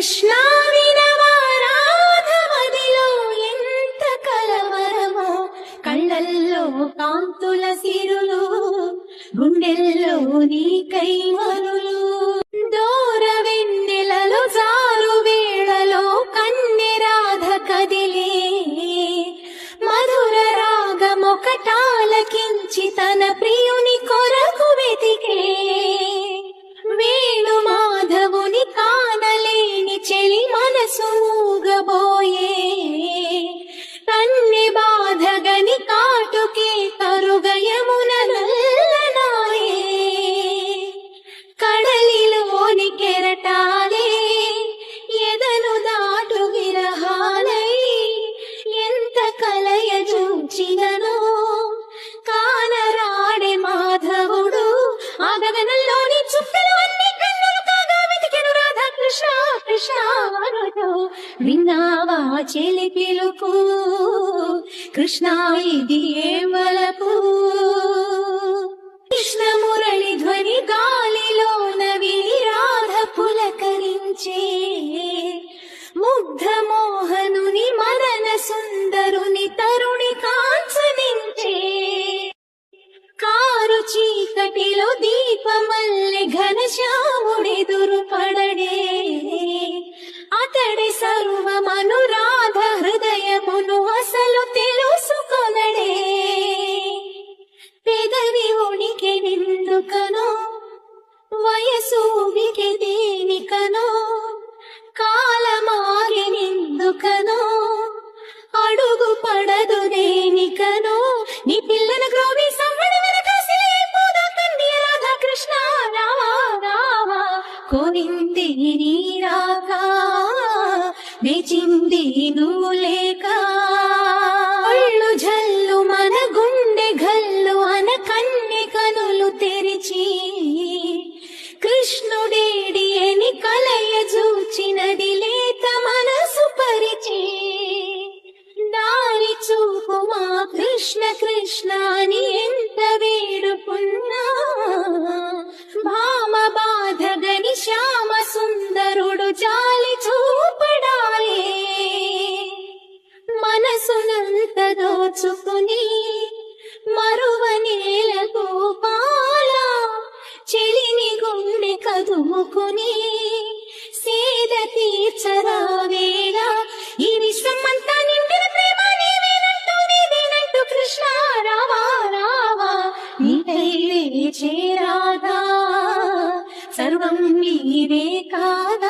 కృష్ణ వినవా రాధమదిలో ఎంత కలవరమో, కళ్ళల్లో కాంతుల సిరులు, గుండెల్లో నీ కైమరులు. దూర వెన్నెలలో జారు వేళలో కన్నె రాధ కదిలే, మధుర రాగమొకటాలకించి తన ప్రియుని కొరకు వెతికే. వేణు మాధవుని కానలేని చెలి మనసు మూగబోయే, కన్నె బాధగని కాటుకే తరుగయమున నల్లనాయే. కడలిలోని కెరటాలే ఎదను దాటు విరహాలై, ఎంత కలయ చూచినను కానరాడే మాధవుడు. ఆ గగనంలోని చుక్కలు అన్ని కన్నులు కాగా వెతికెను రాధా కృష్ణ కృష్ణ అనుతో. విన్నావా చెలి పిలుపు, కృష్ణ ఇది ఏ వలపు. కృష్ణ మురళి ధ్వని గాలిలోన విని రాధ పులకరించే, ముగ్ధ మోహనుని మరణ సుందరుని తరుణి కాంచనించే. కారు చీకటిలో దీపమల్లె ఘనశ్యాముడెదురు పడడే, అతడి సర్వమను రాధ హృదయమును అసలు తెలుసుకొనడే. పెదవి ఉనికి నిందుకనో, వయసు ఉనికి దేనికనో, కాలమాగి నిందుకనో, అడుగు పడదు దేనికనో. నీ పిల్లన గ్రోవి సవ్వడి వెనకాసిలే పోదా కన్య రాధా కృష్ణ రావా రావా. కోరింది నీ రాక, వేచింది నువ్వు లేక. ఒళ్ళు జల్లు మన గుండె గల్లు అన కన్నె కనులు తెరిచి, కృష్ణుడేడి అని కలయ చూచినది లేత మనసు పరిచి. దారి చూపు మా కృష్ణ కృష్ణ అని ఎంత వేడుకున్నా, భామ బాధగని శ్యామ సుందరుడు జాలి చూపడాలే. మనసునంత దోచుకుని మరువనేల గోపాల, చెలిని గుండె కదుముకుని సేద తీర్చరావేళ. ఈ విశ్వమంతా నిండిన ప్రేమ నీవేనంటూ నీవేనంటూ కృష్ణ రావా రావా. నీకై చేరాదా సర్వం నీవే కాదా.